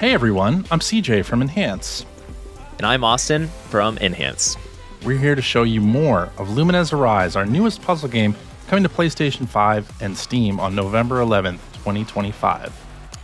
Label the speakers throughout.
Speaker 1: Hey everyone, I'm CJ from Enhance.
Speaker 2: And I'm Austin from Enhance.
Speaker 1: We're here to show you more of Lumines Arise, our newest puzzle game coming to PlayStation 5 and Steam on November 11th, 2025.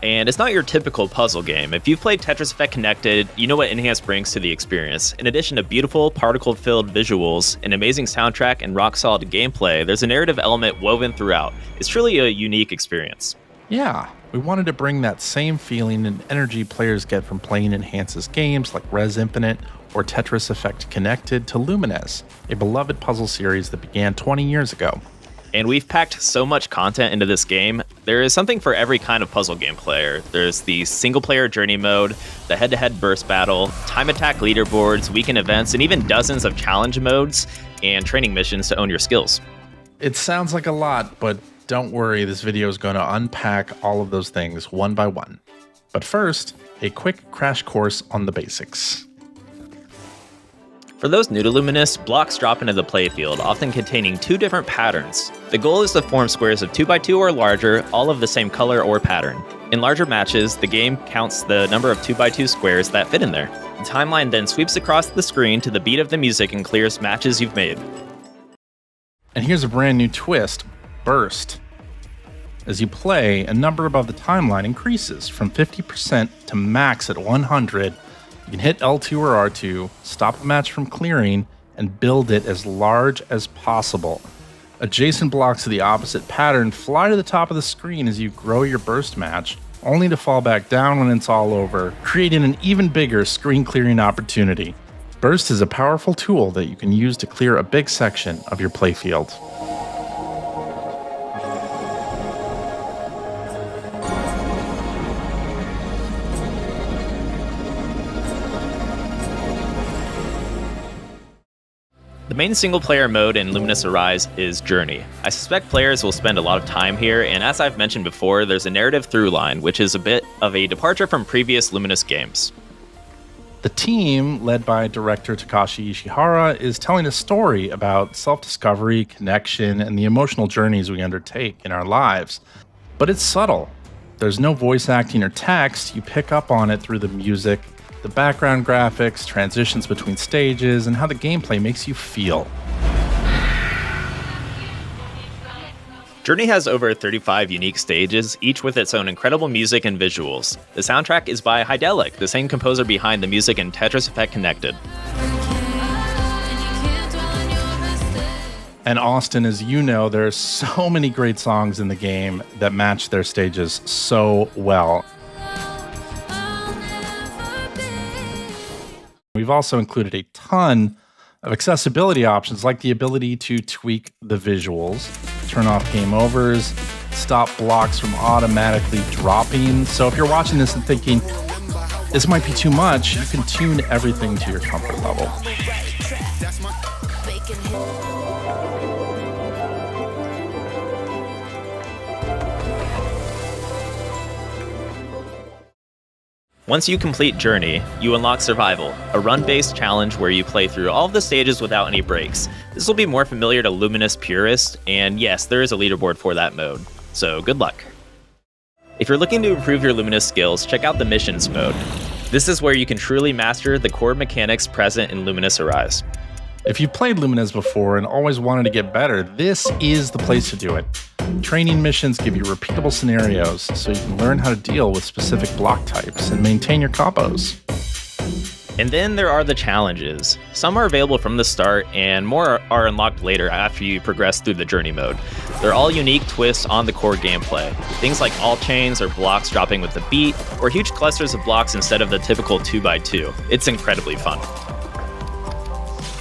Speaker 2: And it's not your typical puzzle game. If you've played Tetris Effect Connected, you know what Enhance brings to the experience. In addition to beautiful, particle-filled visuals, an amazing soundtrack, and rock-solid gameplay, there's a narrative element woven throughout. It's truly a unique experience.
Speaker 1: Yeah, we wanted to bring that same feeling and energy players get from playing Enhance's games like Res Infinite or Tetris Effect Connected to Lumines, a beloved puzzle series that began 20 years ago.
Speaker 2: And we've packed so much content into this game. There is something for every kind of puzzle game player. There's the single-player journey mode, the head-to-head burst battle, time attack leaderboards, weekend events, and even dozens of challenge modes and training missions to own your skills.
Speaker 1: It sounds like a lot, but don't worry, this video is going to unpack all of those things one by one. But first, a quick crash course on the basics.
Speaker 2: For those new to Lumines, blocks drop into the playfield, often containing two different patterns. The goal is to form squares of 2x2 or larger, all of the same color or pattern. In larger matches, the game counts the number of 2x2 squares that fit in there. The timeline then sweeps across the screen to the beat of the music and clears matches you've made.
Speaker 1: And here's a brand new twist, Burst. As you play, a number above the timeline increases from 50% to max at 100. You can hit L2 or R2, stop a match from clearing, and build it as large as possible. Adjacent blocks of the opposite pattern fly to the top of the screen as you grow your burst match, only to fall back down when it's all over, creating an even bigger screen clearing opportunity. Burst is a powerful tool that you can use to clear a big section of your playfield.
Speaker 2: The main single-player mode in Lumines Arise is Journey. I suspect players will spend a lot of time here, and as I've mentioned before, there's a narrative through line, which is a bit of a departure from previous Lumines games.
Speaker 1: The team, led by director Takashi Ishihara, is telling a story about self-discovery, connection, and the emotional journeys we undertake in our lives. But it's subtle. There's no voice acting or text. You pick up on it through the music, the background graphics, transitions between stages, and how the gameplay makes you feel.
Speaker 2: Journey has over 35 unique stages, each with its own incredible music and visuals. The soundtrack is by Hydelic, the same composer behind the music in Tetris Effect Connected.
Speaker 1: And Austin, as you know, there are so many great songs in the game that match their stages so well. We've also included a ton of accessibility options, like the ability to tweak the visuals, turn off game overs, stop blocks from automatically dropping. So if you're watching this and thinking, this might be too much, you can tune everything to your comfort level.
Speaker 2: Once you complete Journey, you unlock Survival, a run-based challenge where you play through all of the stages without any breaks. This will be more familiar to Lumines purists, and yes, there is a leaderboard for that mode, so good luck. If you're looking to improve your Lumines skills, check out the Missions mode. This is where you can truly master the core mechanics present in Lumines Arise.
Speaker 1: If you've played Lumines before and always wanted to get better, this is the place to do it. Training missions give you repeatable scenarios so you can learn how to deal with specific block types and maintain your combos.
Speaker 2: And then there are the challenges. Some are available from the start, and more are unlocked later after you progress through the Journey mode. They're all unique twists on the core gameplay. Things like all chains or blocks dropping with the beat, or huge clusters of blocks instead of the typical 2x2. It's incredibly fun.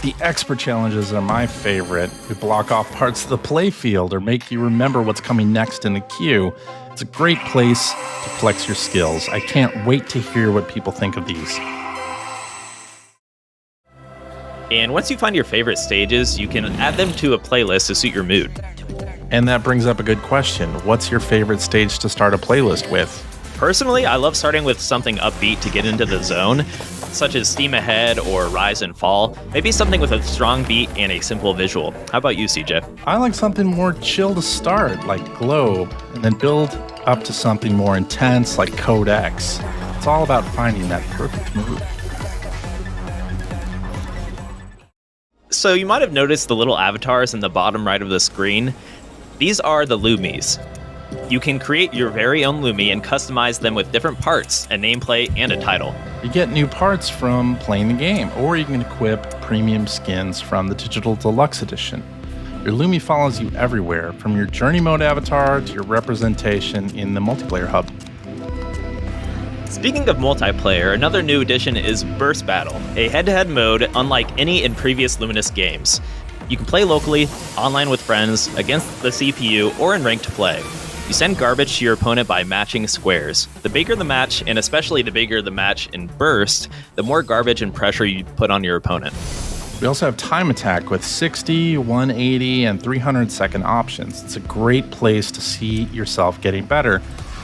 Speaker 1: The expert challenges are my favorite. They block off parts of the playfield or make you remember what's coming next in the queue. It's a great place to flex your skills. I can't wait to hear what people think of these.
Speaker 2: And once you find your favorite stages, you can add them to a playlist to suit your mood.
Speaker 1: And that brings up a good question. What's your favorite stage to start a playlist with?
Speaker 2: Personally, I love starting with something upbeat to get into the zone, such as Steam Ahead or Rise and Fall. Maybe something with a strong beat and a simple visual. How about you, CJ?
Speaker 1: I like something more chill to start, like Globe, and then build up to something more intense, like Code X. It's all about finding that perfect move.
Speaker 2: So you might have noticed the little avatars in the bottom right of the screen. These are the Lumines. You can create your very own Lumi and customize them with different parts, a nameplate, and a title.
Speaker 1: You get new parts from playing the game, or you can equip premium skins from the Digital Deluxe Edition. Your Lumi follows you everywhere, from your Journey Mode avatar to your representation in the multiplayer hub.
Speaker 2: Speaking of multiplayer, another new addition is Burst Battle, a head-to-head mode unlike any in previous Luminous games. You can play locally, online with friends, against the CPU, or in ranked play. You send garbage to your opponent by matching squares. The bigger the match, and especially the bigger the match in Burst, the more garbage and pressure you put on your opponent.
Speaker 1: We also have Time Attack with 60, 180, and 300-second options. It's a great place to see yourself getting better.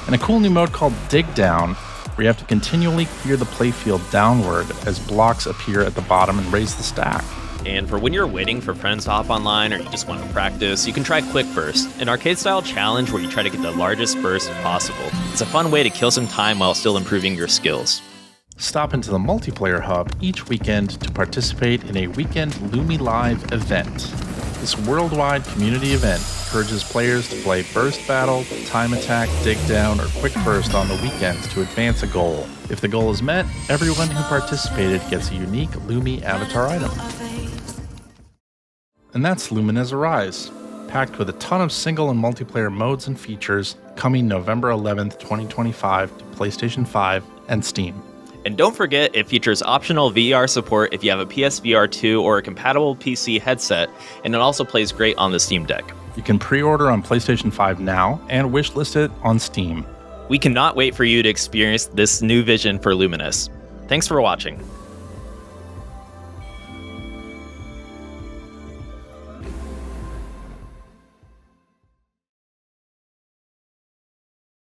Speaker 1: And a cool new mode called Dig Down, where you have to continually clear the playfield downward as blocks appear at the bottom and raise the stack.
Speaker 2: And for when you're waiting for friends to hop online or you just want to practice, you can try Quick Burst, an arcade-style challenge where you try to get the largest burst possible. It's a fun way to kill some time while still improving your skills.
Speaker 1: Stop into the multiplayer hub each weekend to participate in a weekend Lumi Live event. This worldwide community event encourages players to play Burst Battle, Time Attack, Dig Down, or Quick Burst on the weekends to advance a goal. If the goal is met, everyone who participated gets a unique Lumi avatar item. And that's Lumines Arise, packed with a ton of single and multiplayer modes and features, coming November 11th, 2025 to PlayStation 5 and Steam.
Speaker 2: And don't forget, it features optional VR support if you have a PSVR 2 or a compatible PC headset, and it also plays great on the Steam Deck.
Speaker 1: You can pre-order on PlayStation 5 now and wishlist it on Steam.
Speaker 2: We cannot wait for you to experience this new vision for Luminous. Thanks for watching.